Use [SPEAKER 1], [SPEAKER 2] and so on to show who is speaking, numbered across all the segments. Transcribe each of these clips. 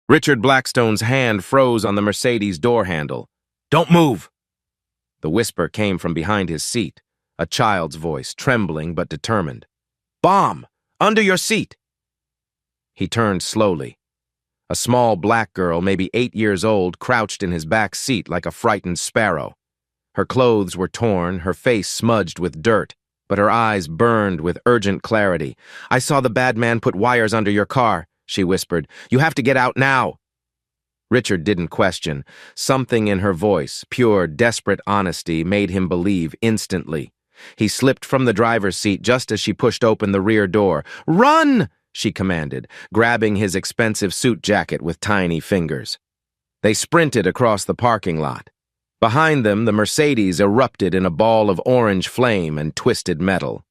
[SPEAKER 1] Richard Blackstone's hand froze on the Mercedes door handle. "Don't move!" The whisper came from behind his seat, a child's voice, trembling but determined. "Bomb! Under your seat!" He turned slowly. A small black girl, maybe 8 years old, crouched in his back seat like a frightened sparrow. Her clothes were torn, her face smudged with dirt, but her eyes burned with urgent clarity. "I saw the bad man put wires under your car," she whispered. "You have to get out now." Richard didn't question. Something in her voice, pure, desperate honesty, made him believe instantly. He slipped from the driver's seat just as she pushed open the rear door. "Run!" she commanded, grabbing his expensive suit jacket with tiny fingers. They sprinted across the parking lot. Behind them, the Mercedes erupted in a ball of orange flame and twisted metal.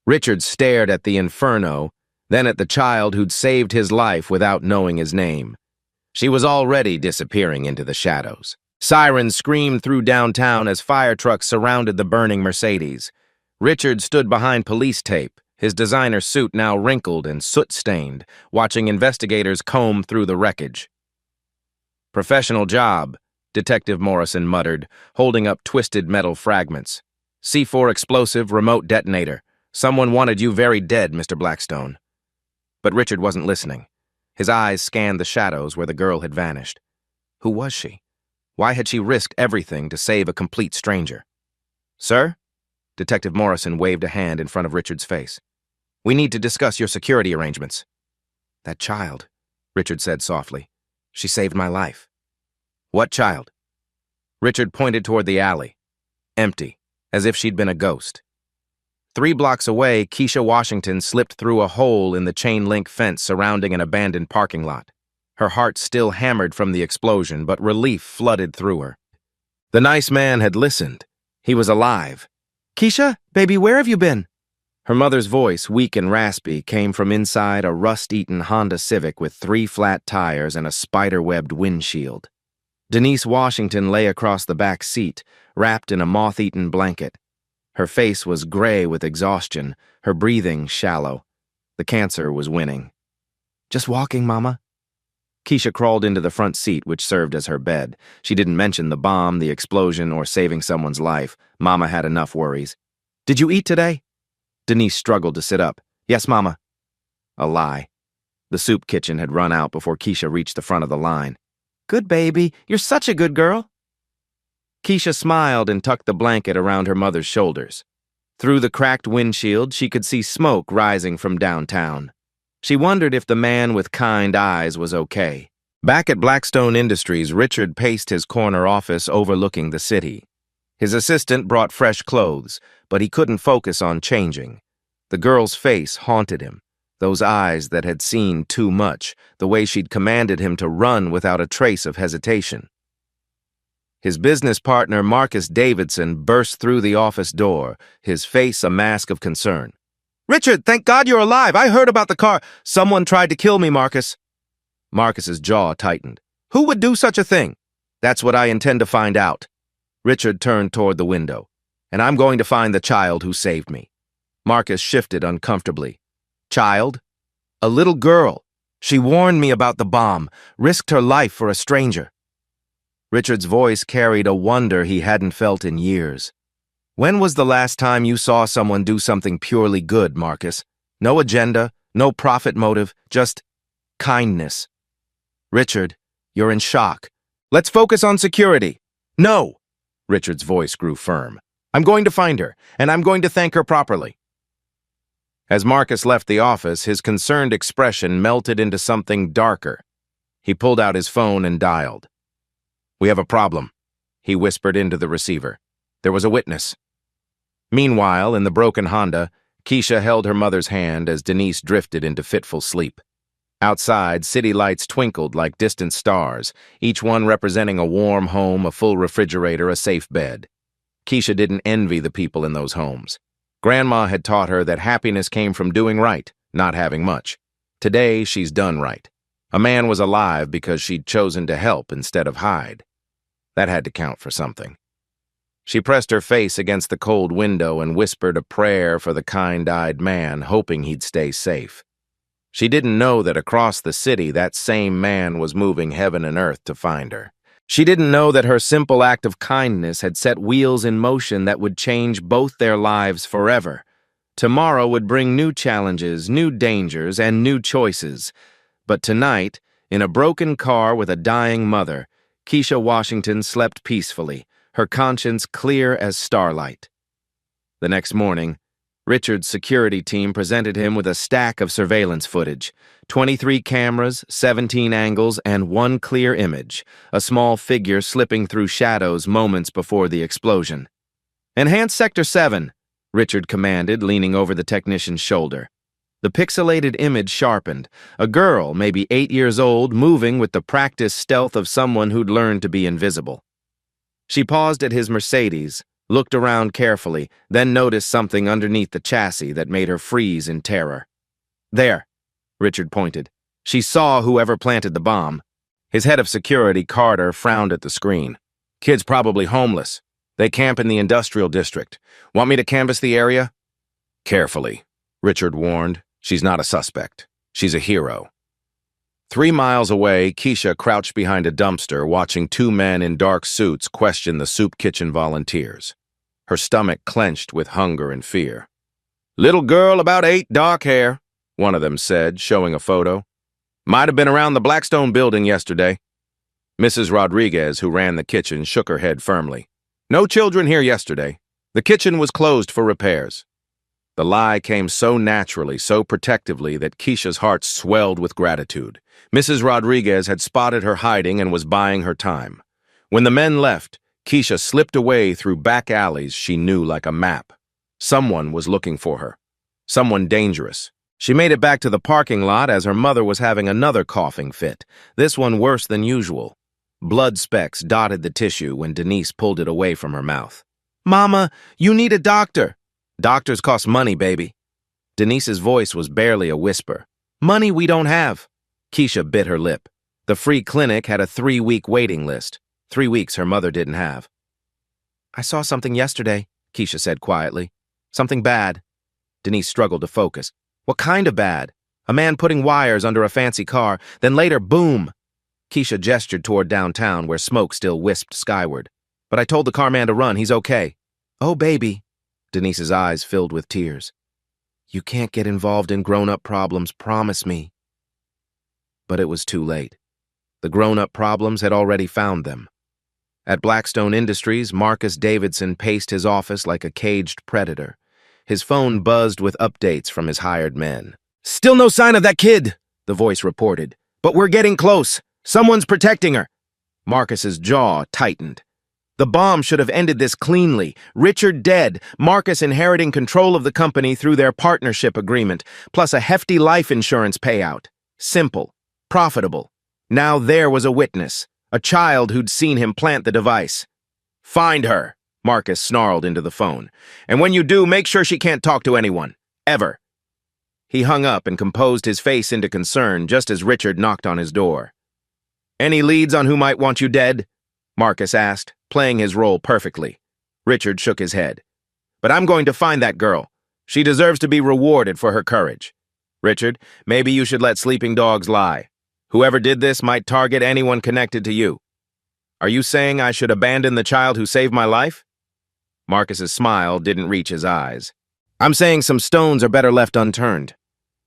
[SPEAKER 1] Richard stared at the inferno, then at the child who'd saved his life without knowing his name. She was already disappearing into the shadows. Sirens screamed through downtown as fire trucks surrounded the burning Mercedes. Richard stood behind police tape, his designer suit now wrinkled and soot-stained, watching investigators comb through the wreckage. "Professional job," Detective Morrison muttered, holding up twisted metal fragments. "C4 explosive, remote detonator. Someone wanted you very dead, Mr. Blackstone." But Richard wasn't listening. His eyes scanned the shadows where the girl had vanished. Who was she? Why had she risked everything to save a complete stranger? "Sir?" Detective Morrison waved a hand in front of Richard's face. "We need to discuss your security arrangements." "That child," Richard said softly. "She saved my life." "What child?" Richard pointed toward the alley. Empty, as if she'd been a ghost. 3 blocks away, Keisha Washington slipped through a hole in the chain-link fence surrounding an abandoned parking lot. Her heart still hammered from the explosion, but relief flooded through her. The nice man had listened. He was alive. "Keisha, baby, where have you been?" Her mother's voice, weak and raspy, came from inside a rust-eaten Honda Civic with 3 flat tires and a spider-webbed windshield. Denise Washington lay across the back seat, wrapped in a moth-eaten blanket. Her face was gray with exhaustion, her breathing shallow. The cancer was winning. "Just walking, Mama." Keisha crawled into the front seat, which served as her bed. She didn't mention the bomb, the explosion, or saving someone's life. Mama had enough worries. "Did you eat today?" Denise struggled to sit up. "Yes, Mama." A lie. The soup kitchen had run out before Keisha reached the front of the line. "Good baby, you're such a good girl." Keisha smiled and tucked the blanket around her mother's shoulders. Through the cracked windshield, she could see smoke rising from downtown. She wondered if the man with kind eyes was okay. Back at Blackstone Industries, Richard paced his corner office overlooking the city. His assistant brought fresh clothes, but he couldn't focus on changing. The girl's face haunted him. Those eyes that had seen too much, the way she'd commanded him to run without a trace of hesitation. His business partner, Marcus Davidson, burst through the office door, his face a mask of concern. "Richard, thank God you're alive. I heard about the car. Someone tried to kill me, Marcus." Marcus's jaw tightened. "Who would do such a thing?" "That's what I intend to find out." Richard turned toward the window. "And I'm going to find the child who saved me." Marcus shifted uncomfortably. "Child?" "A little girl. She warned me about the bomb, risked her life for a stranger." Richard's voice carried a wonder he hadn't felt in years. "When was the last time you saw someone do something purely good, Marcus? No agenda, no profit motive, just kindness." "Richard, you're in shock. Let's focus on security." "No!" Richard's voice grew firm. "I'm going to find her, and I'm going to thank her properly." As Marcus left the office, his concerned expression melted into something darker. He pulled out his phone and dialed. "We have a problem," he whispered into the receiver. "There was a witness." Meanwhile, in the broken Honda, Keisha held her mother's hand as Denise drifted into fitful sleep. Outside, city lights twinkled like distant stars, each one representing a warm home, a full refrigerator, a safe bed. Keisha didn't envy the people in those homes. Grandma had taught her that happiness came from doing right, not having much. Today, she's done right. A man was alive because she'd chosen to help instead of hide. That had to count for something. She pressed her face against the cold window and whispered a prayer for the kind-eyed man, hoping he'd stay safe. She didn't know that across the city that same man was moving heaven and earth to find her. She didn't know that her simple act of kindness had set wheels in motion that would change both their lives forever. Tomorrow would bring new challenges, new dangers, and new choices. But tonight, in a broken car with a dying mother, Keisha Washington slept peacefully, her conscience clear as starlight. The next morning, Richard's security team presented him with a stack of surveillance footage, 23 cameras, 17 angles, and one clear image, a small figure slipping through shadows moments before the explosion. "Enhance Sector 7, Richard commanded, leaning over the technician's shoulder. The pixelated image sharpened, a girl, maybe 8 years old, moving with the practiced stealth of someone who'd learned to be invisible. She paused at his Mercedes, looked around carefully, then noticed something underneath the chassis that made her freeze in terror. "There," Richard pointed. She saw whoever planted the bomb. His head of security, Carter, frowned at the screen. "Kid's probably homeless. They camp in the industrial district. Want me to canvass the area?" "Carefully," Richard warned. "She's not a suspect. She's a hero." 3 miles away, Keisha crouched behind a dumpster, watching 2 men in dark suits question the soup kitchen volunteers. Her stomach clenched with hunger and fear. "Little girl about 8, dark hair," one of them said, showing a photo. "Might have been around the Blackstone building yesterday." Mrs. Rodriguez, who ran the kitchen, shook her head firmly. "No children here yesterday. The kitchen was closed for repairs." The lie came so naturally, so protectively, that Keisha's heart swelled with gratitude. Mrs. Rodriguez had spotted her hiding and was buying her time. When the men left, Keisha slipped away through back alleys she knew like a map. Someone was looking for her. Someone dangerous. She made it back to the parking lot as her mother was having another coughing fit, this one worse than usual. Blood specks dotted the tissue when Denise pulled it away from her mouth. "Mama, you need a doctor." "Doctors cost money, baby." Denise's voice was barely a whisper. "Money we don't have." Keisha bit her lip. The free clinic had a 3-week waiting list. 3 weeks her mother didn't have. "I saw something yesterday," Keisha said quietly. "Something bad." Denise struggled to focus. "What kind of bad?" "A man putting wires under a fancy car, then later, boom." Keisha gestured toward downtown where smoke still wisped skyward. "But I told the carman to run. He's okay." "Oh, baby." Denise's eyes filled with tears. "You can't get involved in grown-up problems, promise me." But it was too late. The grown-up problems had already found them. At Blackstone Industries, Marcus Davidson paced his office like a caged predator. His phone buzzed with updates from his hired men. "Still no sign of that kid," the voice reported. "But we're getting close. Someone's protecting her." Marcus's jaw tightened. The bomb should have ended this cleanly. Richard dead, Marcus inheriting control of the company through their partnership agreement, plus a hefty life insurance payout. Simple. Profitable. Now there was a witness, a child who'd seen him plant the device. "Find her," Marcus snarled into the phone. "And when you do, make sure she can't talk to anyone. Ever." He hung up and composed his face into concern just as Richard knocked on his door. "Any leads on who might want you dead?" Marcus asked, playing his role perfectly. Richard shook his head. "But I'm going to find that girl. She deserves to be rewarded for her courage. Richard, maybe you should let sleeping dogs lie. Whoever did this might target anyone connected to you. Are you saying I should abandon the child who saved my life?" Marcus's smile didn't reach his eyes. "I'm saying some stones are better left unturned."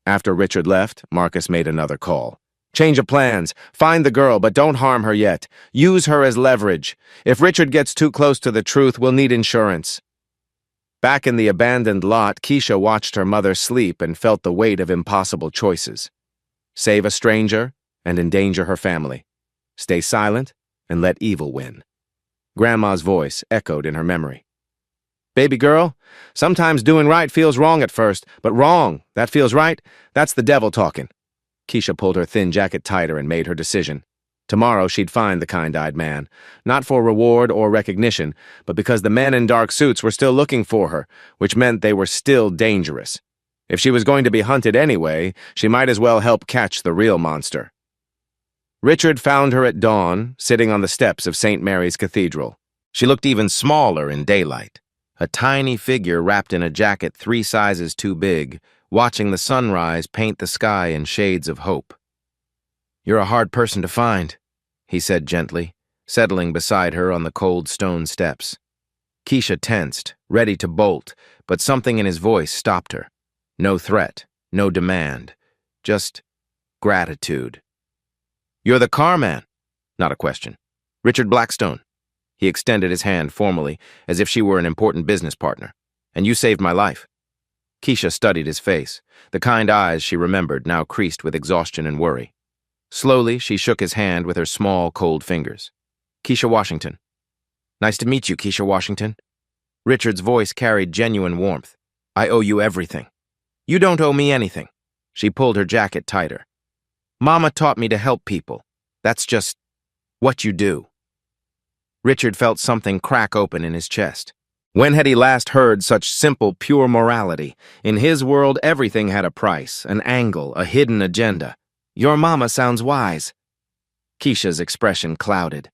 [SPEAKER 1] After Richard left, Marcus made another call. "Change of plans. Find the girl, but don't harm her yet. Use her as leverage. If Richard gets too close to the truth, we'll need insurance." Back in the abandoned lot, Keisha watched her mother sleep and felt the weight of impossible choices. Save a stranger and endanger her family. Stay silent and let evil win. Grandma's voice echoed in her memory. "Baby girl, sometimes doing right feels wrong at first, but wrong, that feels right, that's the devil talking." Keisha pulled her thin jacket tighter and made her decision. Tomorrow she'd find the kind-eyed man, not for reward or recognition, but because the men in dark suits were still looking for her, which meant they were still dangerous. If she was going to be hunted anyway, she might as well help catch the real monster. Richard found her at dawn, sitting on the steps of St. Mary's Cathedral. She looked even smaller in daylight. A tiny figure wrapped in a jacket 3 sizes too big, watching the sunrise paint the sky in shades of hope. "You're a hard person to find," he said gently, settling beside her on the cold stone steps. Keisha tensed, ready to bolt, but something in his voice stopped her. No threat, no demand, just gratitude. "You're the car man." Not a question. "Richard Blackstone." He extended his hand formally, as if she were an important business partner. "And you saved my life." Keisha studied his face, the kind eyes she remembered now creased with exhaustion and worry. Slowly, she shook his hand with her small, cold fingers. "Keisha Washington." "Nice to meet you, Keisha Washington." Richard's voice carried genuine warmth. "I owe you everything." "You don't owe me anything." She pulled her jacket tighter. "Mama taught me to help people. That's just what you do." Richard felt something crack open in his chest. When had he last heard such simple, pure morality? In his world, everything had a price, an angle, a hidden agenda. "Your mama sounds wise." Keisha's expression clouded.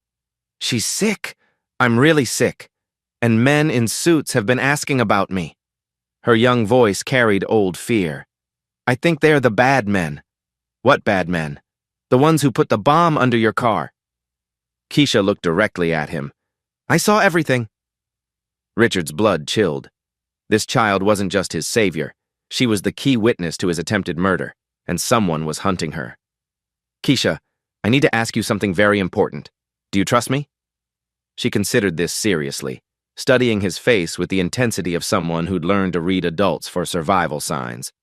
[SPEAKER 1] "She's sick. I'm really sick. And men in suits have been asking about me." Her young voice carried old fear. "I think they're the bad men." "What bad men?" "The ones who put the bomb under your car." Keisha looked directly at him. "I saw everything." Richard's blood chilled. This child wasn't just his savior. She was the key witness to his attempted murder, and someone was hunting her. "Keisha, I need to ask you something very important. Do you trust me?" She considered this seriously, studying his face with the intensity of someone who'd learned to read adults for survival signs.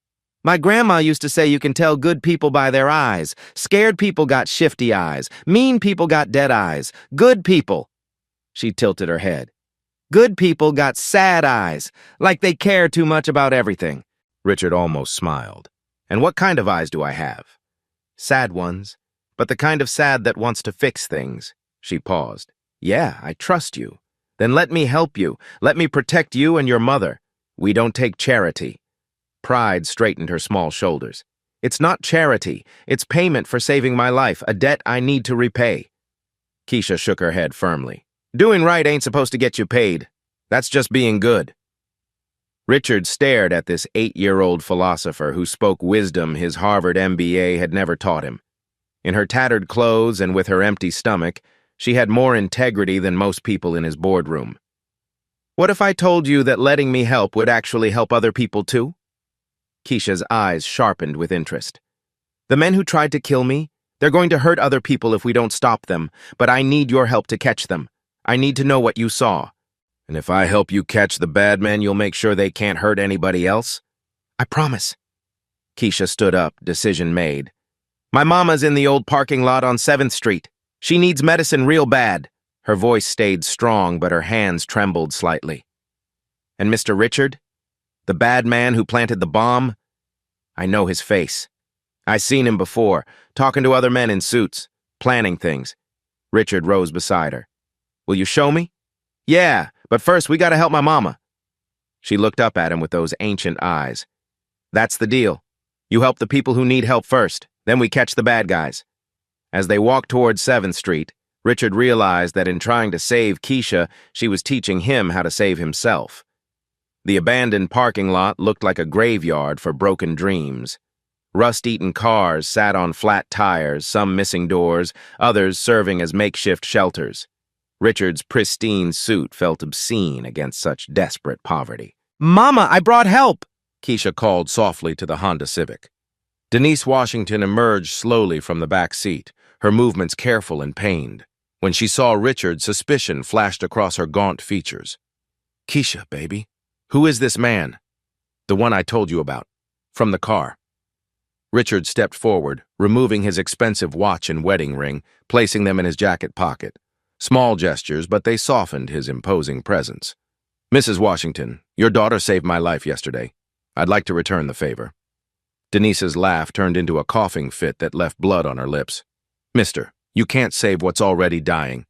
[SPEAKER 1] "My grandma used to say you can tell good people by their eyes. Scared people got shifty eyes. Mean people got dead eyes. Good people—" She tilted her head. "Good people got sad eyes, like they care too much about everything." Richard almost smiled. "And what kind of eyes do I have?" "Sad ones, but the kind of sad that wants to fix things." She paused. "Yeah, I trust you. Then let me help you. Let me protect you and your mother. We don't take charity." Pride straightened her small shoulders. "It's not charity. It's payment for saving my life, a debt I need to repay." Keisha shook her head firmly. "Doing right ain't supposed to get you paid. That's just being good." Richard stared at this 8-year-old philosopher who spoke wisdom his Harvard MBA had never taught him. In her tattered clothes and with her empty stomach, she had more integrity than most people in his boardroom. "What if I told you that letting me help would actually help other people too?" Keisha's eyes sharpened with interest. "The men who tried to kill me, they're going to hurt other people if we don't stop them, but I need your help to catch them. I need to know what you saw." "And if I help you catch the bad men, you'll make sure they can't hurt anybody else?" "I promise." Keisha stood up, decision made. "My mama's in the old parking lot on 7th Street. She needs medicine real bad." Her voice stayed strong, but her hands trembled slightly. "And Mr. Richard? The bad man who planted the bomb? I know his face. I seen him before, talking to other men in suits, planning things." Richard rose beside her. "Will you show me?" "Yeah, but first we gotta help my mama." She looked up at him with those ancient eyes. "That's the deal. You help the people who need help first, then we catch the bad guys." As they walked towards 7th Street, Richard realized that in trying to save Keisha, she was teaching him how to save himself. The abandoned parking lot looked like a graveyard for broken dreams. Rust-eaten cars sat on flat tires, some missing doors, others serving as makeshift shelters. Richard's pristine suit felt obscene against such desperate poverty. "Mama, I brought help!" Keisha called softly to the Honda Civic. Denise Washington emerged slowly from the back seat, her movements careful and pained. When she saw Richard, suspicion flashed across her gaunt features. "Keisha, baby. Who is this man?" "The one I told you about. From the car." Richard stepped forward, removing his expensive watch and wedding ring, placing them in his jacket pocket. Small gestures, but they softened his imposing presence. "Mrs. Washington, your daughter saved my life yesterday. I'd like to return the favor." Denise's laugh turned into a coughing fit that left blood on her lips. "Mister, you can't save what's already dying."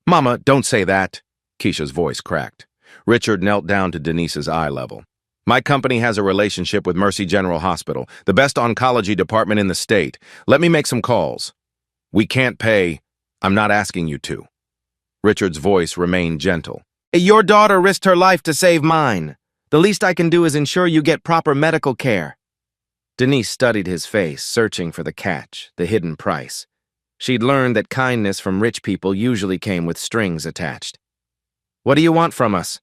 [SPEAKER 1] "Mama, don't say that." Keisha's voice cracked. Richard knelt down to Denise's eye level. "My company has a relationship with Mercy General Hospital, the best oncology department in the state. Let me make some calls." "We can't pay. I'm not asking you to." Richard's voice remained gentle. "Your daughter risked her life to save mine. The least I can do is ensure you get proper medical care." Denise studied his face, searching for the catch, the hidden price. She'd learned that kindness from rich people usually came with strings attached. "What do you want from us?"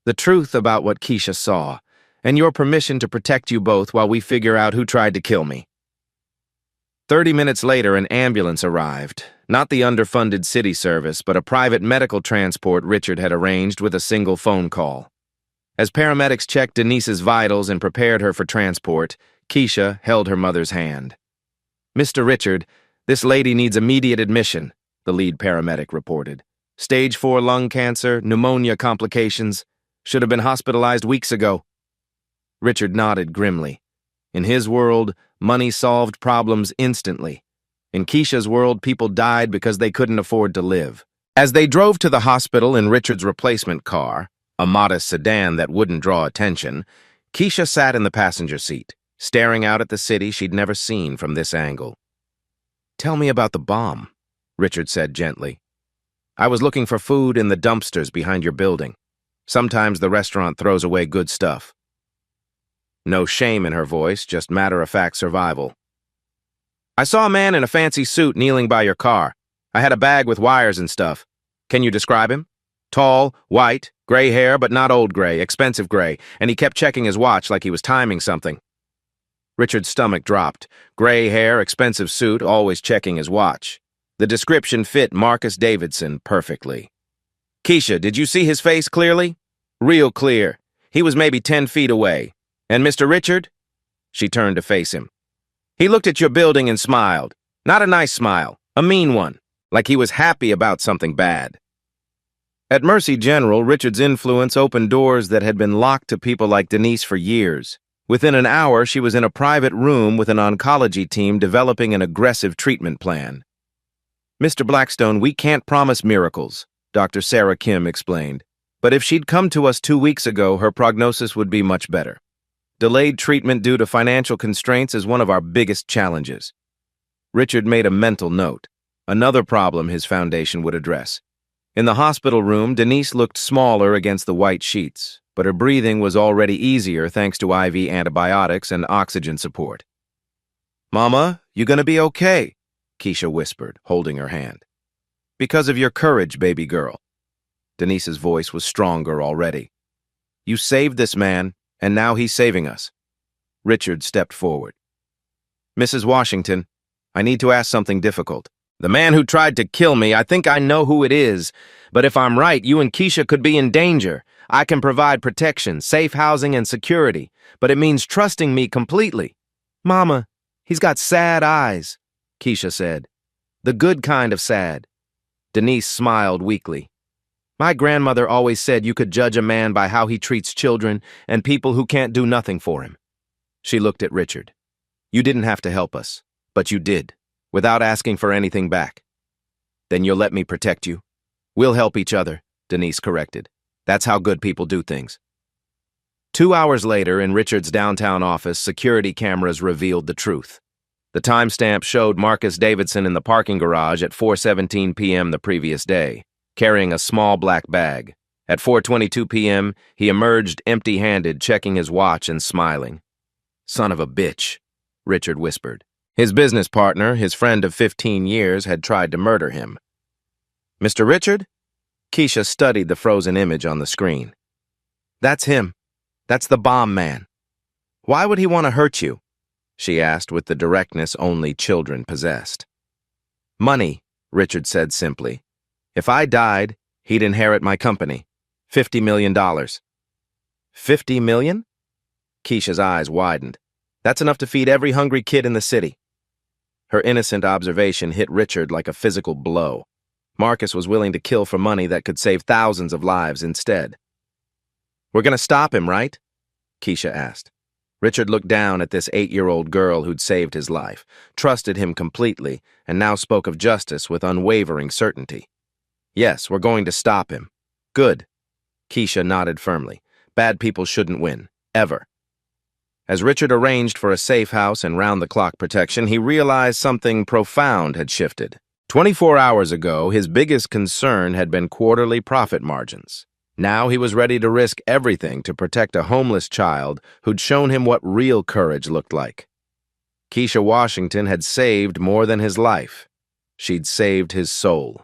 [SPEAKER 1] "The truth about what Keisha saw, and your permission to protect you both while we figure out who tried to kill me." 30 minutes later, an ambulance arrived. Not the underfunded city service, but a private medical transport Richard had arranged with a single phone call. As paramedics checked Denise's vitals and prepared her for transport, Keisha held her mother's hand. "Mr. Richard, this lady needs immediate admission," the lead paramedic reported. "Stage 4 lung cancer, pneumonia complications. Should have been hospitalized weeks ago." Richard nodded grimly. In his world, money solved problems instantly. In Keisha's world, people died because they couldn't afford to live. As they drove to the hospital in Richard's replacement car, a modest sedan that wouldn't draw attention, Keisha sat in the passenger seat, staring out at the city she'd never seen from this angle. "Tell me about the bomb," Richard said gently. "I was looking for food in the dumpsters behind your building. Sometimes the restaurant throws away good stuff." No shame in her voice, just matter-of-fact survival. "I saw a man in a fancy suit kneeling by your car. I had a bag with wires and stuff. Can you describe him? Tall, white, gray hair, but not old gray, expensive gray, and he kept checking his watch like he was timing something." Richard's stomach dropped. Gray hair, expensive suit, always checking his watch. The description fit Marcus Davidson perfectly. "Keisha, did you see his face clearly?" "Real clear. He was maybe 10 feet away. And Mr. Richard?" She turned to face him. "He looked at your building and smiled. Not a nice smile, a mean one, like he was happy about something bad." At Mercy General, Richard's influence opened doors that had been locked to people like Denise for years. Within an hour, she was in a private room with an oncology team developing an aggressive treatment plan. "Mr. Blackstone, we can't promise miracles," Dr. Sarah Kim explained. "But if she'd come to us 2 weeks ago, her prognosis would be much better. Delayed treatment due to financial constraints is one of our biggest challenges." Richard made a mental note. Another problem his foundation would address. In the hospital room, Denise looked smaller against the white sheets, but her breathing was already easier thanks to IV antibiotics and oxygen support. "Mama, you gonna be okay?" Keisha whispered, holding her hand. "Because of your courage, baby girl." Denise's voice was stronger already. "You saved this man, and now he's saving us." Richard stepped forward. "Mrs. Washington, I need to ask something difficult. The man who tried to kill me, I think I know who it is. But if I'm right, you and Keisha could be in danger. I can provide protection, safe housing, and security, but it means trusting me completely." "Mama, he's got sad eyes," Keisha said. "The good kind of sad." Denise smiled weakly. "My grandmother always said you could judge a man by how he treats children and people who can't do nothing for him." She looked at Richard. "You didn't have to help us, but you did, without asking for anything back." "Then you'll let me protect you?" "We'll help each other," Denise corrected. "That's how good people do things." 2 hours later, in Richard's downtown office, security cameras revealed the truth. The timestamp showed Marcus Davidson in the parking garage at 4:17 p.m. the previous day, carrying a small black bag. At 4:22 p.m., he emerged empty-handed, checking his watch and smiling. "Son of a bitch," Richard whispered. His business partner, his friend of 15 years, had tried to murder him. "Mr. Richard?" Keisha studied the frozen image on the screen. "That's him. That's the bomb man. Why would he want to hurt you?" she asked with the directness only children possessed. "Money," Richard said simply. "If I died, he'd inherit my company. $50 million. $50 million? Keisha's eyes widened. "That's enough to feed every hungry kid in the city." Her innocent observation hit Richard like a physical blow. Marcus was willing to kill for money that could save thousands of lives instead. "We're gonna stop him, right?" Keisha asked. Richard looked down at this 8-year-old girl who'd saved his life, trusted him completely, and now spoke of justice with unwavering certainty. "Yes, we're going to stop him." "Good." Keisha nodded firmly. "Bad people shouldn't win. Ever." As Richard arranged for a safe house and round-the-clock protection, he realized something profound had shifted. 24 hours ago, his biggest concern had been quarterly profit margins. Now he was ready to risk everything to protect a homeless child who'd shown him what real courage looked like. Keisha Washington had saved more than his life. She'd saved his soul.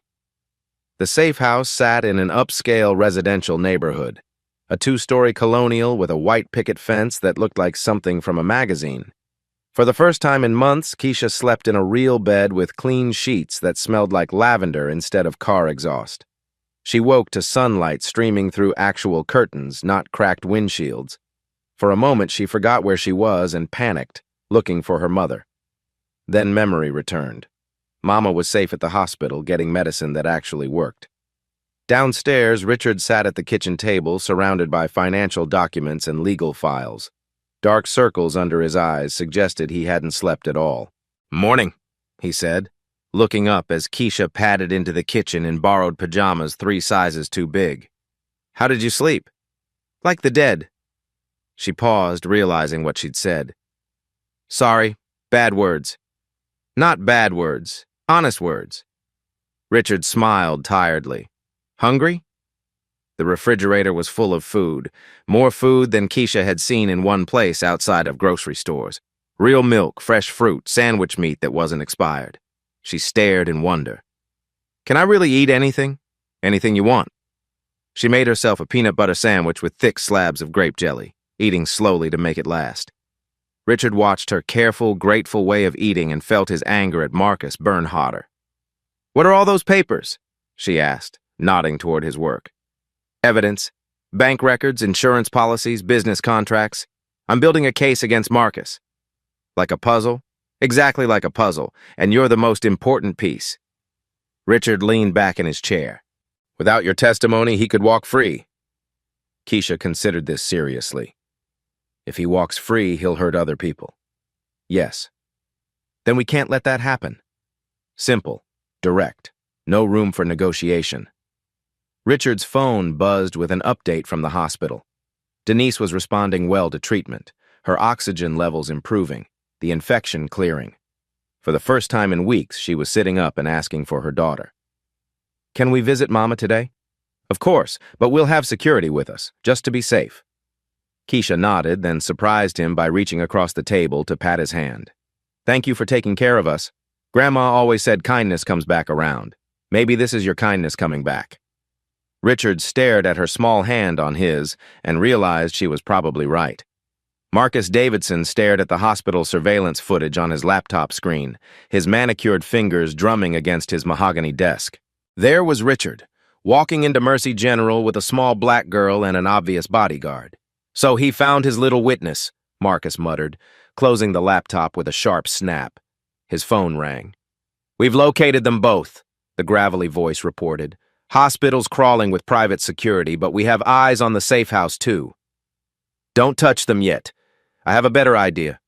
[SPEAKER 1] The safe house sat in an upscale residential neighborhood, a two-story colonial with a white picket fence that looked like something from a magazine. For the first time in months, Keisha slept in a real bed with clean sheets that smelled like lavender instead of car exhaust. She woke to sunlight streaming through actual curtains, not cracked windshields. For a moment, she forgot where she was and panicked, looking for her mother. Then memory returned. Mama was safe at the hospital, getting medicine that actually worked. Downstairs, Richard sat at the kitchen table, surrounded by financial documents and legal files. Dark circles under his eyes suggested he hadn't slept at all. "Morning," he said, looking up as Keisha padded into the kitchen in borrowed pajamas 3 sizes too big. "How did you sleep?" "Like the dead." She paused, realizing what she'd said. "Sorry, bad words." "Not bad words, honest words." Richard smiled tiredly. "Hungry?" The refrigerator was full of food, more food than Keisha had seen in one place outside of grocery stores. Real milk, fresh fruit, sandwich meat that wasn't expired. She stared in wonder. "Can I really eat anything? Anything you want?" She made herself a peanut butter sandwich with thick slabs of grape jelly, eating slowly to make it last. Richard watched her careful, grateful way of eating and felt his anger at Marcus burn hotter. "What are all those papers?" she asked, nodding toward his work. "Evidence, bank records, insurance policies, business contracts. I'm building a case against Marcus." "Like a puzzle?" "Exactly like a puzzle, and you're the most important piece." Richard leaned back in his chair. "Without your testimony, he could walk free." Keisha considered this seriously. "If he walks free, he'll hurt other people." "Yes." "Then we can't let that happen." Simple, direct, no room for negotiation. Richard's phone buzzed with an update from the hospital. Denise was responding well to treatment, her oxygen levels improving, the infection clearing. For the first time in weeks, she was sitting up and asking for her daughter. "Can we visit Mama today?" "Of course, but we'll have security with us, just to be safe." Keisha nodded, then surprised him by reaching across the table to pat his hand. "Thank you for taking care of us. Grandma always said kindness comes back around. Maybe this is your kindness coming back." Richard stared at her small hand on his and realized she was probably right. Marcus Davidson stared at the hospital surveillance footage on his laptop screen, his manicured fingers drumming against his mahogany desk. There was Richard, walking into Mercy General with a small black girl and an obvious bodyguard. "So he found his little witness," Marcus muttered, closing the laptop with a sharp snap. His phone rang. "We've located them both," the gravelly voice reported. "Hospital's crawling with private security, but we have eyes on the safe house too." "Don't touch them yet. I have a better idea."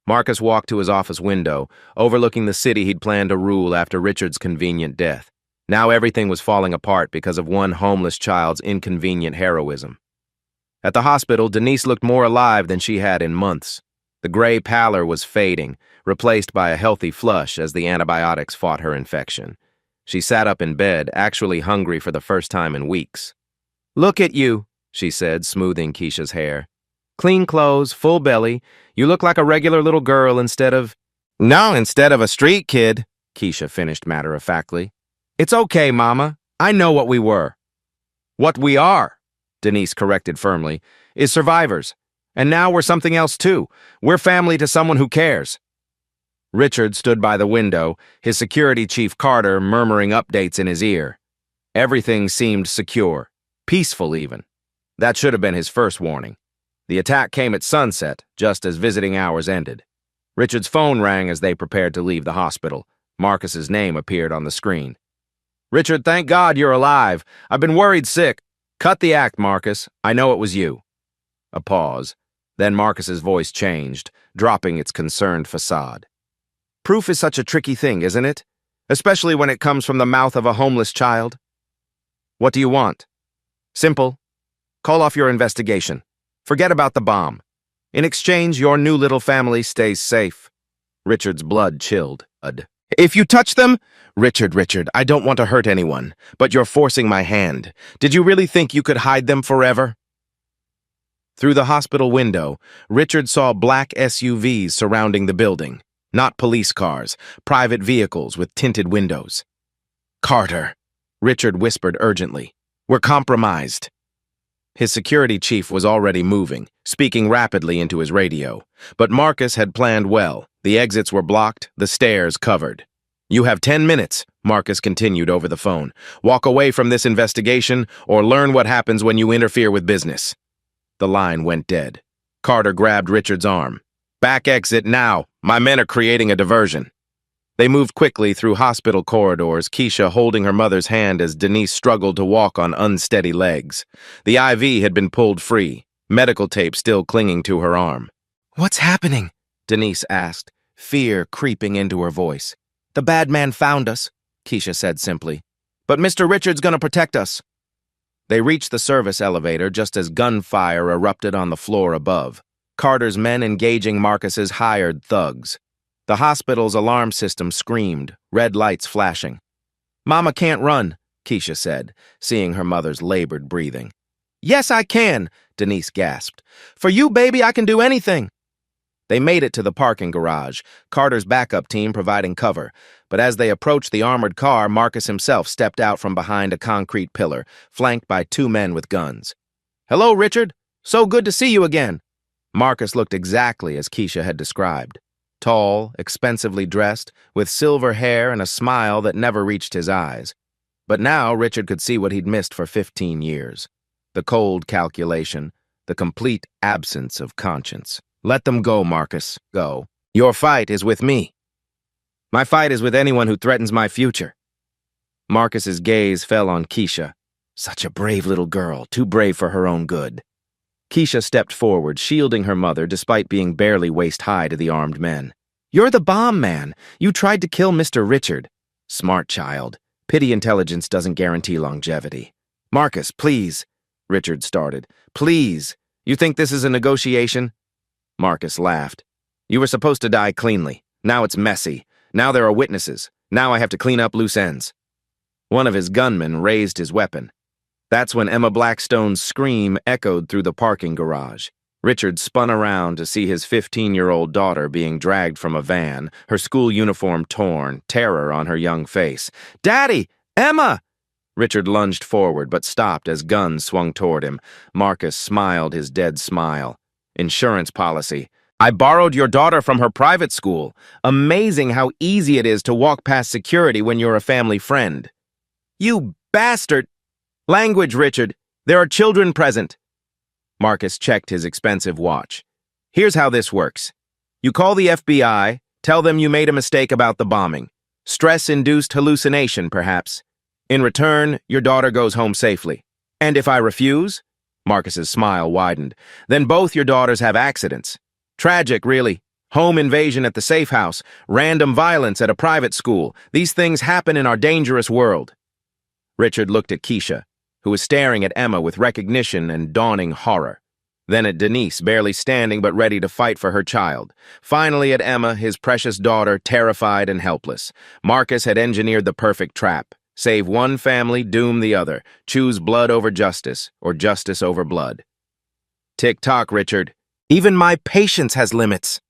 [SPEAKER 1] Marcus walked to his office window, overlooking the city he'd planned to rule after Richard's convenient death. Now everything was falling apart because of one homeless child's inconvenient heroism. At the hospital, Denise looked more alive than she had in months. The gray pallor was fading, replaced by a healthy flush as the antibiotics fought her infection. She sat up in bed, actually hungry for the first time in weeks. "Look at you," she said, smoothing Keisha's hair. "Clean clothes, full belly. You look like a regular little girl instead of—" "No, instead of a street kid," Keisha finished matter-of-factly. "It's okay, Mama. I know what we were." "What we are," Denise corrected firmly, "is survivors. And now we're something else too. We're family to someone who cares." Richard stood by the window, his security chief Carter murmuring updates in his ear. Everything seemed secure, peaceful even. That should have been his first warning. The attack came at sunset, just as visiting hours ended. Richard's phone rang as they prepared to leave the hospital. Marcus's name appeared on the screen. "Richard, thank God you're alive. I've been worried sick." "Cut the act, Marcus. I know it was you." A pause. Then Marcus's voice changed, dropping its concerned facade. "Proof is such a tricky thing, isn't it? Especially when it comes from the mouth of a homeless child. What do you want?" "Simple. Call off your investigation. Forget about the bomb. In exchange, your new little family stays safe." Richard's blood chilled. If you touch them— Richard, I don't want to hurt anyone, but you're forcing my hand. Did you really think you could hide them forever? Through the hospital window, Richard saw black SUVs surrounding the building. Not police cars, private vehicles with tinted windows. Carter, Richard whispered urgently. We're compromised. His security chief was already moving, speaking rapidly into his radio. But Marcus had planned well. The exits were blocked, the stairs covered. You have 10 minutes, Marcus continued over the phone. Walk away from this investigation or learn what happens when you interfere with business. The line went dead. Carter grabbed Richard's arm. Back exit now. My men are creating a diversion. They moved quickly through hospital corridors, Keisha holding her mother's hand as Denise struggled to walk on unsteady legs. The IV had been pulled free, medical tape still clinging to her arm. What's happening? Denise asked, fear creeping into her voice. The bad man found us, Keisha said simply. But Mr. Richard's gonna protect us. They reached the service elevator just as gunfire erupted on the floor above. Carter's men engaging Marcus's hired thugs. The hospital's alarm system screamed, red lights flashing. Mama can't run, Keisha said, seeing her mother's labored breathing. Yes, I can, Denise gasped. For you, baby, I can do anything. They made it to the parking garage, Carter's backup team providing cover. But as they approached the armored car, Marcus himself stepped out from behind a concrete pillar, flanked by 2 men with guns. Hello, Richard. So good to see you again. Marcus looked exactly as Keisha had described. Tall, expensively dressed, with silver hair and a smile that never reached his eyes. But now Richard could see what he'd missed for 15 years. The cold calculation, the complete absence of conscience. Let them go, Marcus. Go. Your fight is with me. My fight is with anyone who threatens my future. Marcus's gaze fell on Keisha. Such a brave little girl, too brave for her own good. Keisha stepped forward, shielding her mother despite being barely waist-high to the armed men. You're the bomb man. You tried to kill Mr. Richard. Smart child. Pity intelligence doesn't guarantee longevity. Marcus, please, Richard started. Please. You think this is a negotiation? Marcus laughed. You were supposed to die cleanly. Now it's messy. Now there are witnesses. Now I have to clean up loose ends. One of his gunmen raised his weapon. That's when Emma Blackstone's scream echoed through the parking garage. Richard spun around to see his 15-year-old daughter being dragged from a van, her school uniform torn, terror on her young face. Daddy! Emma! Richard lunged forward but stopped as guns swung toward him. Marcus smiled his dead smile. Insurance policy. I borrowed your daughter from her private school. Amazing how easy it is to walk past security when you're a family friend. You bastard! Language, Richard. There are children present. Marcus checked his expensive watch. Here's how this works. You call the FBI, tell them you made a mistake about the bombing. Stress-induced hallucination, perhaps. In return, your daughter goes home safely. And if I refuse? Marcus's smile widened. Then both your daughters have accidents. Tragic, really. Home invasion at the safe house, random violence at a private school. These things happen in our dangerous world. Richard looked at Keisha, who was staring at Emma with recognition and dawning horror. Then at Denise, barely standing but ready to fight for her child. Finally at Emma, his precious daughter, terrified and helpless. Marcus had engineered the perfect trap. Save one family, doom the other. Choose blood over justice, or justice over blood. Tick-tock, Richard. Even my patience has limits.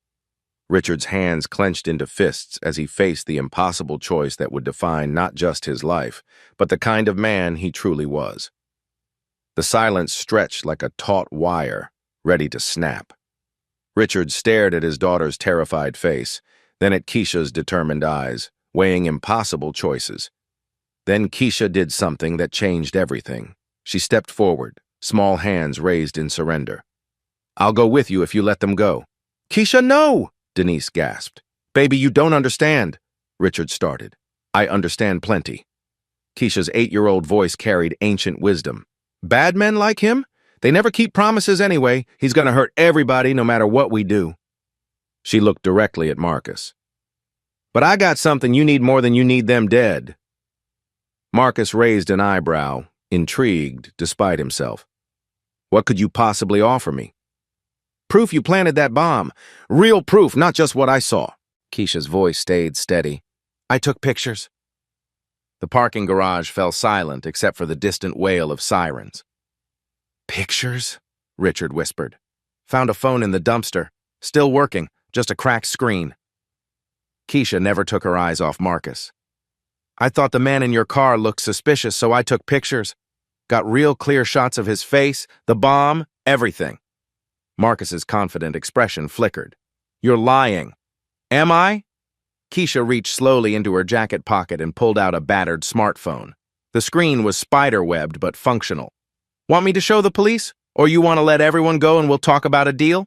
[SPEAKER 1] Richard's hands clenched into fists as he faced the impossible choice that would define not just his life, but the kind of man he truly was. The silence stretched like a taut wire, ready to snap. Richard stared at his daughter's terrified face, then at Keisha's determined eyes, weighing impossible choices. Then Keisha did something that changed everything. She stepped forward, small hands raised in surrender. I'll go with you if you let them go. Keisha, no! Denise gasped. Baby, you don't understand. Richard started. I understand plenty. Keisha's 8-year-old voice carried ancient wisdom. Bad men like him? They never keep promises anyway. He's gonna hurt everybody no matter what we do. She looked directly at Marcus. But I got something you need more than you need them dead. Marcus raised an eyebrow, intrigued despite himself. What could you possibly offer me? Proof you planted that bomb. Real proof, not just what I saw. Keisha's voice stayed steady. I took pictures. The parking garage fell silent except for the distant wail of sirens. Pictures? Richard whispered. Found a phone in the dumpster. Still working, just a cracked screen. Keisha never took her eyes off Marcus. I thought the man in your car looked suspicious, so I took pictures. Got real clear shots of his face, the bomb, everything. Marcus's confident expression flickered. You're lying. Am I? Keisha reached slowly into her jacket pocket and pulled out a battered smartphone. The screen was spider-webbed but functional. Want me to show the police? Or you want to let everyone go and we'll talk about a deal?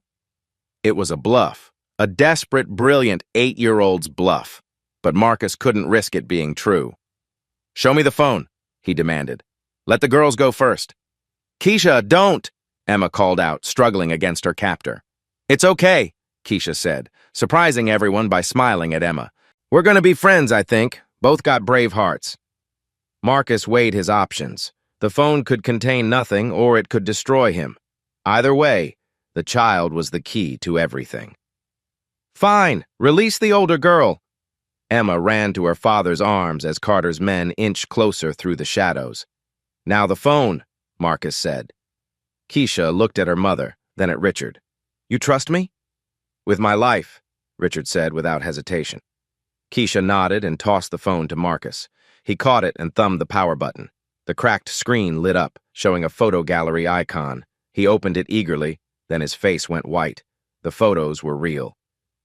[SPEAKER 1] It was a bluff. A desperate, brilliant 8-year-old's bluff. But Marcus couldn't risk it being true. Show me the phone, he demanded. Let the girls go first. Keisha, don't, Emma called out, struggling against her captor. It's okay, Keisha said, surprising everyone by smiling at Emma. We're going to be friends, I think. Both got brave hearts. Marcus weighed his options. The phone could contain nothing, or it could destroy him. Either way, the child was the key to everything. Fine, release the older girl. Emma ran to her father's arms as Carter's men inched closer through the shadows. Now the phone, Marcus said. Keisha looked at her mother, then at Richard. You trust me? With my life, Richard said without hesitation. Keisha nodded and tossed the phone to Marcus. He caught it and thumbed the power button. The cracked screen lit up, showing a photo gallery icon. He opened it eagerly, then his face went white. The photos were real.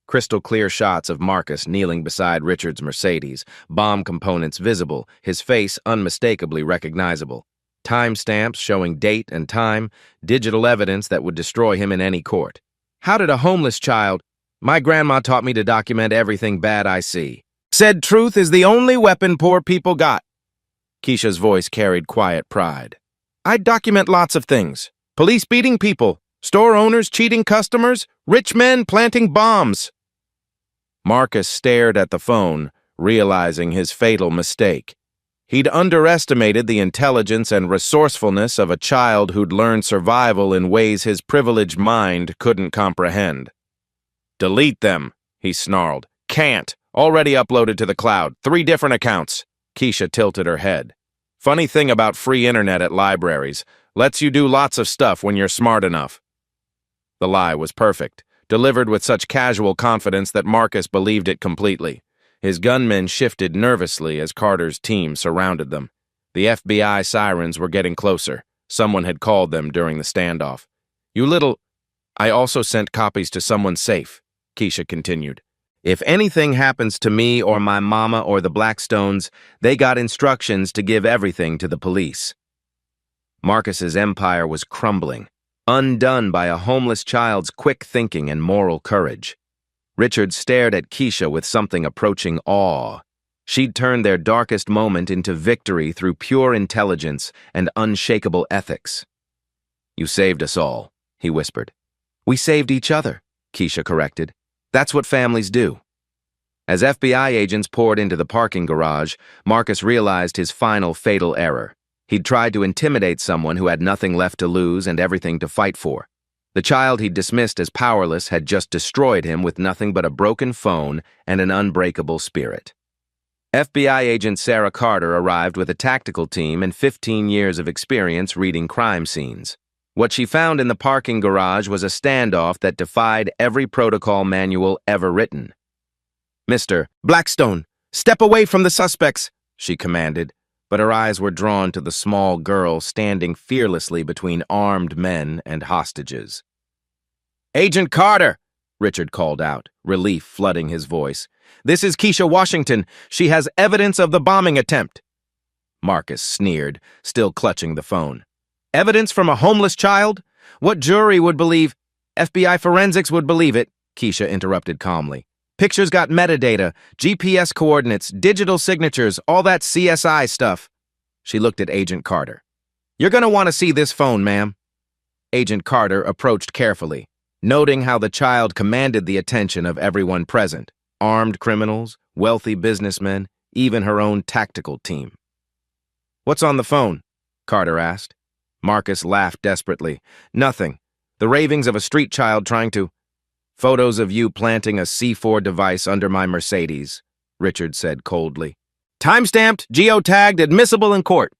[SPEAKER 1] Crystal clear shots of Marcus kneeling beside Richard's Mercedes, bomb components visible, his face unmistakably recognizable. Timestamps showing date and time, digital evidence that would destroy him in any court. How did a homeless child... My grandma taught me to document everything bad I see. Said truth is the only weapon poor people got. Keisha's voice carried quiet pride. I'd document lots of things. Police beating people, store owners cheating customers, rich men planting bombs. Marcus stared at the phone, realizing his fatal mistake. He'd underestimated the intelligence and resourcefulness of a child who'd learned survival in ways his privileged mind couldn't comprehend. Delete them, he snarled. Can't. Already uploaded to the cloud. 3 different accounts. Keisha tilted her head. Funny thing about free internet at libraries. Lets you do lots of stuff when you're smart enough. The lie was perfect, delivered with such casual confidence that Marcus believed it completely. His gunmen shifted nervously as Carter's team surrounded them. The FBI sirens were getting closer. Someone had called them during the standoff. You little... I also sent copies to someone safe, Keisha continued. If anything happens to me or my mama or the Blackstones, they got instructions to give everything to the police. Marcus's empire was crumbling, undone by a homeless child's quick thinking and moral courage. Richard stared at Keisha with something approaching awe. She'd turned their darkest moment into victory through pure intelligence and unshakable ethics. You saved us all, he whispered. We saved each other, Keisha corrected. That's what families do. As FBI agents poured into the parking garage, Marcus realized his final fatal error. He'd tried to intimidate someone who had nothing left to lose and everything to fight for. The child he'd dismissed as powerless had just destroyed him with nothing but a broken phone and an unbreakable spirit. FBI agent Sarah Carter arrived with a tactical team and 15 years of experience reading crime scenes. What she found in the parking garage was a standoff that defied every protocol manual ever written. Mr. Blackstone, step away from the suspects, she commanded, but her eyes were drawn to the small girl standing fearlessly between armed men and hostages. Agent Carter, Richard called out, relief flooding his voice. This is Keisha Washington. She has evidence of the bombing attempt. Marcus sneered, still clutching the phone. Evidence from a homeless child? What jury would believe? FBI forensics would believe it, Keisha interrupted calmly. Pictures got metadata, GPS coordinates, digital signatures, all that CSI stuff. She looked at Agent Carter. You're going to want to see this phone, ma'am. Agent Carter approached carefully, noting how the child commanded the attention of everyone present. Armed criminals, wealthy businessmen, even her own tactical team. What's on the phone? Carter asked. Marcus laughed desperately. Nothing. The ravings of a street child trying to... Photos of you planting a C4 device under my Mercedes. Richard said coldly. Time-stamped, geotagged, admissible in court.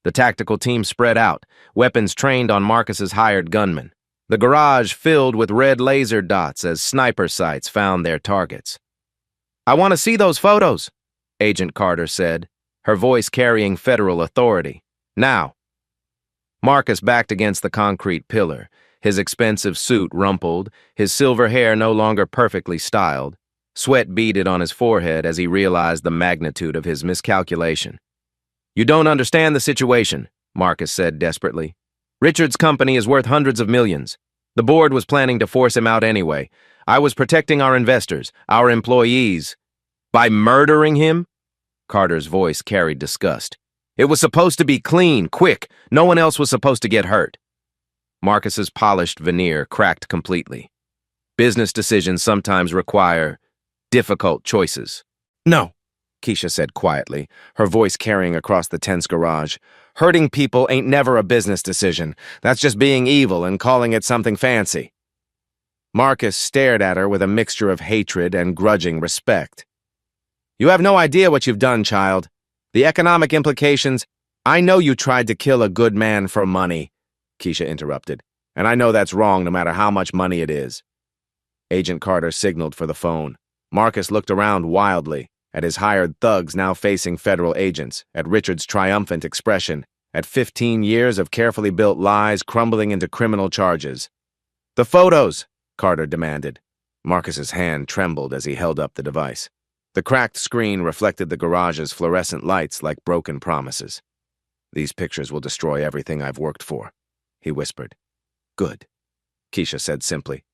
[SPEAKER 1] The tactical team spread out, weapons trained on Marcus's hired gunmen. The garage filled with red laser dots as sniper sights found their targets. I want to see those photos, Agent Carter said, her voice carrying federal authority. Now. Marcus backed against the concrete pillar, his expensive suit rumpled, his silver hair no longer perfectly styled. Sweat beaded on his forehead as he realized the magnitude of his miscalculation. You don't understand the situation, Marcus said desperately. Richard's company is worth hundreds of millions. The board was planning to force him out anyway. I was protecting our investors, our employees. By murdering him? Carter's voice carried disgust. It was supposed to be clean, quick. No one else was supposed to get hurt. Marcus's polished veneer cracked completely. Business decisions sometimes require difficult choices. No, Keisha said quietly, her voice carrying across the tense garage. Hurting people ain't never a business decision. That's just being evil and calling it something fancy. Marcus stared at her with a mixture of hatred and grudging respect. You have no idea what you've done, child. The economic implications. I know you tried to kill a good man for money, Keisha interrupted, and I know that's wrong no matter how much money it is. Agent Carter signaled for the phone. Marcus looked around wildly, at his hired thugs now facing federal agents, at Richard's triumphant expression, at 15 years of carefully built lies crumbling into criminal charges. The photos, Carter demanded. Marcus's hand trembled as he held up the device. The cracked screen reflected the garage's fluorescent lights like broken promises. These pictures will destroy everything I've worked for, he whispered. Good, Keisha said simply.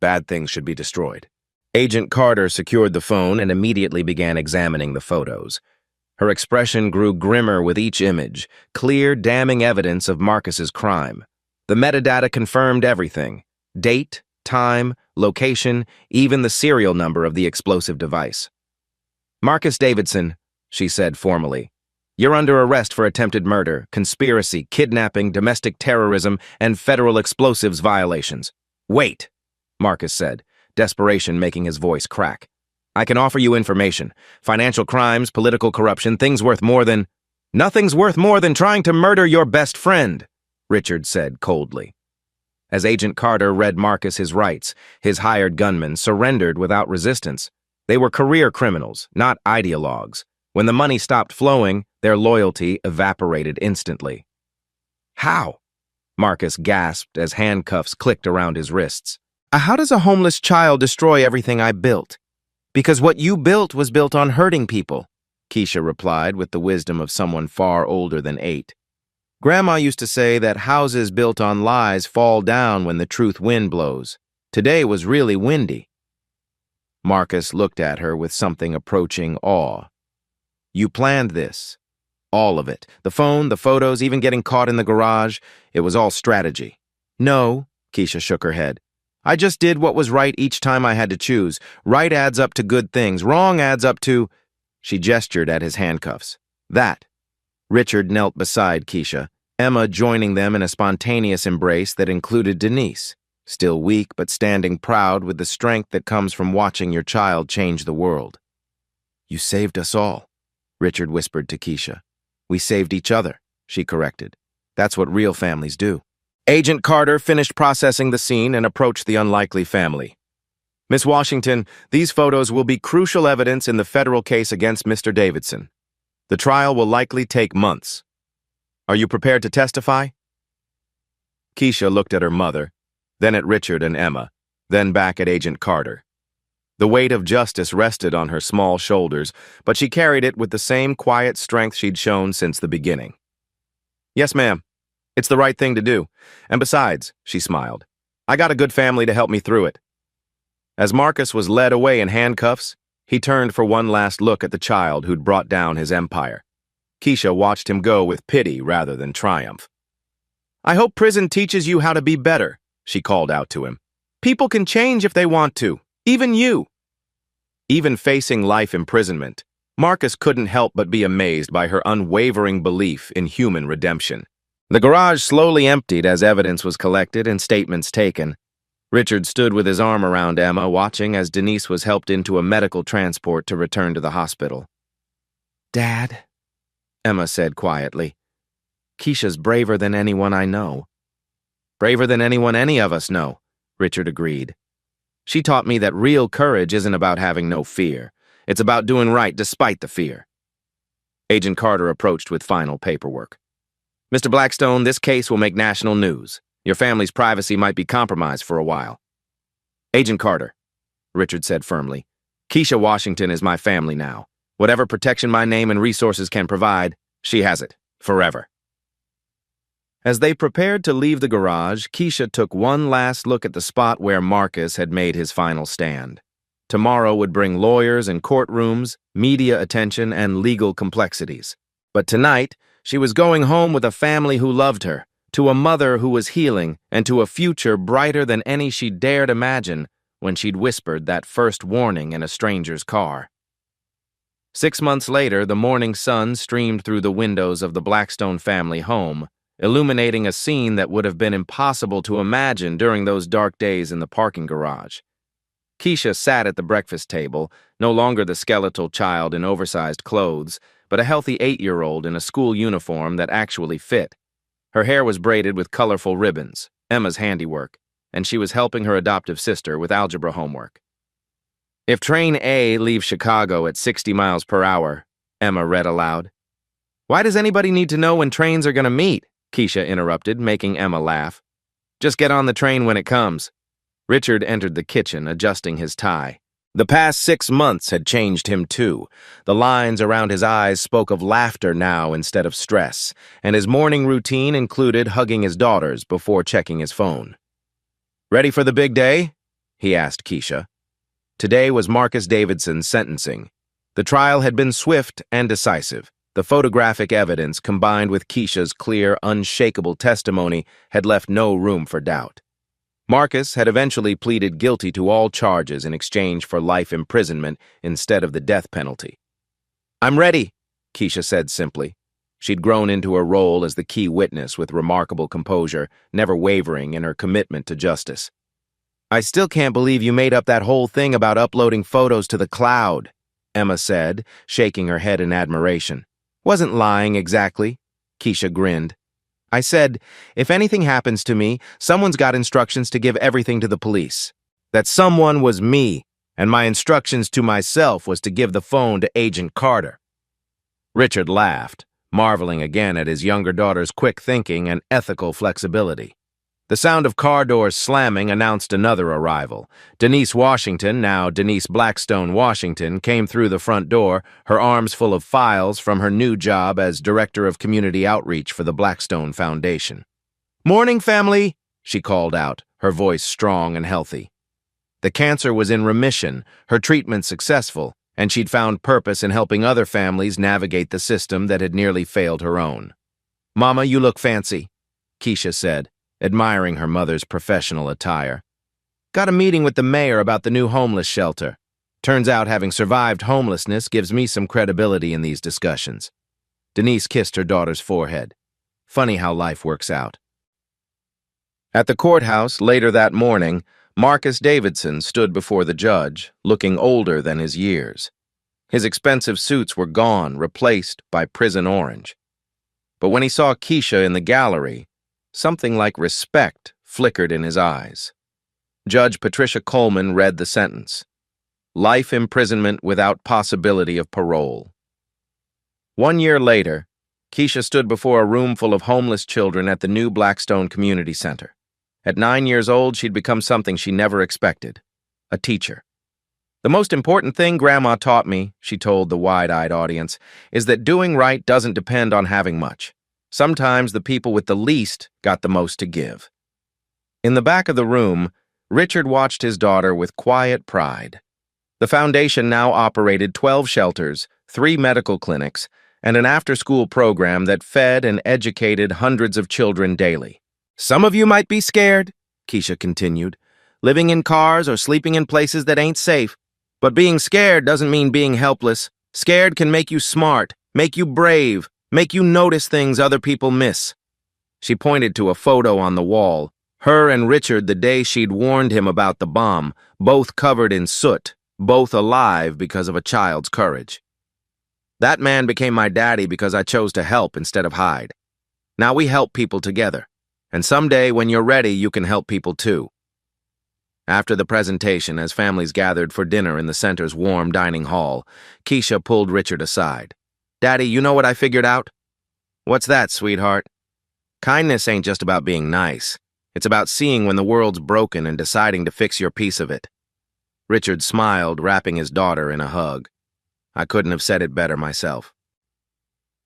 [SPEAKER 1] Bad things should be destroyed. Agent Carter secured the phone and immediately began examining the photos. Her expression grew grimmer with each image, clear, damning evidence of Marcus's crime. The metadata confirmed everything: date, time, location, even the serial number of the explosive device. Marcus Davidson, she said formally, you're under arrest for attempted murder, conspiracy, kidnapping, domestic terrorism, and federal explosives violations. Wait, Marcus said, desperation making his voice crack. I can offer you information. Financial crimes, political corruption, things worth more than... Nothing's worth more than trying to murder your best friend, Richard said coldly. As Agent Carter read Marcus his rights, his hired gunmen surrendered without resistance. They were career criminals, not ideologues. When the money stopped flowing, their loyalty evaporated instantly. How? Marcus gasped as handcuffs clicked around his wrists. How does a homeless child destroy everything I built? Because what you built was built on hurting people, Keisha replied with the wisdom of someone far older than 8. Grandma used to say that houses built on lies fall down when the truth wind blows. Today was really windy. Marcus looked at her with something approaching awe. You planned this. All of it. The phone, the photos, even getting caught in the garage. It was all strategy. No, Keisha shook her head. I just did what was right each time I had to choose. Right adds up to good things. Wrong adds up to... She gestured at his handcuffs. That. Richard knelt beside Keisha, Emma joining them in a spontaneous embrace that included Denise, still weak but standing proud with the strength that comes from watching your child change the world. You saved us all, Richard whispered to Keisha. We saved each other, she corrected. That's what real families do. Agent Carter finished processing the scene and approached the unlikely family. Miss Washington, these photos will be crucial evidence in the federal case against Mr. Davidson. The trial will likely take months. Are you prepared to testify? Keisha looked at her mother, then at Richard and Emma, then back at Agent Carter. The weight of justice rested on her small shoulders, but she carried it with the same quiet strength she'd shown since the beginning. Yes, ma'am. It's the right thing to do. And besides, she smiled, I got a good family to help me through it. As Marcus was led away in handcuffs, he turned for one last look at the child who'd brought down his empire. Keisha watched him go with pity rather than triumph. I hope prison teaches you how to be better, she called out to him. People can change if they want to, even you. Even facing life imprisonment, Marcus couldn't help but be amazed by her unwavering belief in human redemption. The garage slowly emptied as evidence was collected and statements taken. Richard stood with his arm around Emma, watching as Denise was helped into a medical transport to return to the hospital. "Dad," Emma said quietly, "Keisha's braver than anyone I know." "Braver than anyone any of us know," Richard agreed. "She taught me that real courage isn't about having no fear. It's about doing right despite the fear." Agent Carter approached with final paperwork. "Mr. Blackstone, this case will make national news. Your family's privacy might be compromised for a while." "Agent Carter," Richard said firmly, "Keisha Washington is my family now. Whatever protection my name and resources can provide, she has it, forever." As they prepared to leave the garage, Keisha took one last look at the spot where Marcus had made his final stand. Tomorrow would bring lawyers and courtrooms, media attention, and legal complexities. But tonight, she was going home with a family who loved her, to a mother who was healing, and to a future brighter than any she dared imagine when she'd whispered that first warning in a stranger's car. 6 months later, the morning sun streamed through the windows of the Blackstone family home, illuminating a scene that would have been impossible to imagine during those dark days in the parking garage. Keisha sat at the breakfast table, no longer the skeletal child in oversized clothes, but a healthy 8-year-old in a school uniform that actually fit. Her hair was braided with colorful ribbons, Emma's handiwork, and she was helping her adoptive sister with algebra homework. "If Train A leaves Chicago at 60 miles per hour," Emma read aloud. "Why does anybody need to know when trains are going to meet?" Keisha interrupted, making Emma laugh. "Just get on the train when it comes." Richard entered the kitchen, adjusting his tie. The past 6 months had changed him too. The lines around his eyes spoke of laughter now instead of stress, and his morning routine included hugging his daughters before checking his phone. "Ready for the big day?" he asked Keisha. Today was Marcus Davidson's sentencing. The trial had been swift and decisive. The photographic evidence, combined with Keisha's clear, unshakable testimony, had left no room for doubt. Marcus had eventually pleaded guilty to all charges in exchange for life imprisonment instead of the death penalty. "I'm ready," Keisha said simply. She'd grown into a role as the key witness with remarkable composure, never wavering in her commitment to justice. "I still can't believe you made up that whole thing about uploading photos to the cloud," Emma said, shaking her head in admiration. "Wasn't lying exactly," Keisha grinned. "I said, if anything happens to me, someone's got instructions to give everything to the police. That someone was me, and my instructions to myself was to give the phone to Agent Carter." Richard laughed, marveling again at his younger daughter's quick thinking and ethical flexibility. The sound of car doors slamming announced another arrival. Denise Washington, now Denise Blackstone Washington, came through the front door, her arms full of files from her new job as Director of Community Outreach for the Blackstone Foundation. "Morning, family," she called out, her voice strong and healthy. The cancer was in remission, her treatment successful, and she'd found purpose in helping other families navigate the system that had nearly failed her own. "Mama, you look fancy," Keisha said, admiring her mother's professional attire. "Got a meeting with the mayor about the new homeless shelter. Turns out having survived homelessness gives me some credibility in these discussions." Denise kissed her daughter's forehead. Funny how life works out. At the courthouse later that morning, Marcus Davidson stood before the judge, looking older than his years. His expensive suits were gone, replaced by prison orange. But when he saw Keisha in the gallery, something like respect flickered in his eyes. Judge Patricia Coleman read the sentence: life imprisonment without possibility of parole. 1 year later, Keisha stood before a room full of homeless children at the new Blackstone Community Center. At 9 years old, she'd become something she never expected: a teacher. "The most important thing Grandma taught me," she told the wide-eyed audience, "is that doing right doesn't depend on having much. Sometimes the people with the least got the most to give." In the back of the room, Richard watched his daughter with quiet pride. The foundation now operated 12 shelters, 3 medical clinics, and an after-school program that fed and educated hundreds of children daily. "Some of you might be scared," Keisha continued, "living in cars or sleeping in places that ain't safe. But being scared doesn't mean being helpless. Scared can make you smart, make you brave, make you notice things other people miss." She pointed to a photo on the wall, Her and Richard the day she'd warned him about the bomb, both covered in soot, both alive because of a child's courage. That man became my daddy because I chose to help instead of hide. Now we help people together, and someday when you're ready, you can help people too. After the presentation, as families gathered for dinner in the center's warm dining hall, Keisha pulled Richard aside. "Daddy, you know what I figured out?" "What's that, sweetheart?" "Kindness ain't just about being nice. It's about seeing when the world's broken and deciding to fix your piece of it." Richard smiled, wrapping his daughter in a hug. I couldn't have said it better myself.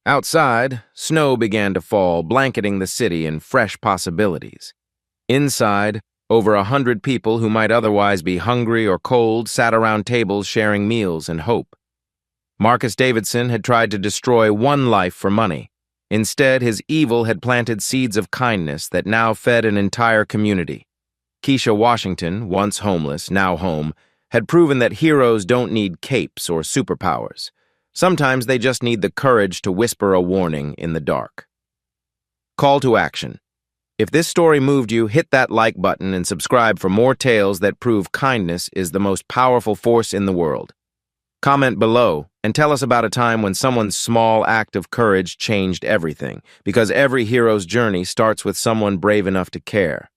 [SPEAKER 1] Outside, snow began to fall, blanketing the city in fresh possibilities. Inside, over 100 people who might otherwise be hungry or cold sat around tables sharing meals and hope. Marcus Davidson had tried to destroy one life for money. Instead, his evil had planted seeds of kindness that now fed an entire community. Keisha Washington, once homeless, now home, had proven that heroes don't need capes or superpowers. Sometimes they just need the courage to whisper a warning in the dark. Call to action. If this story moved you, hit that like button and subscribe for more tales that prove kindness is the most powerful force in the world. Comment below and tell us about a time when someone's small act of courage changed everything, because every hero's journey starts with someone brave enough to care.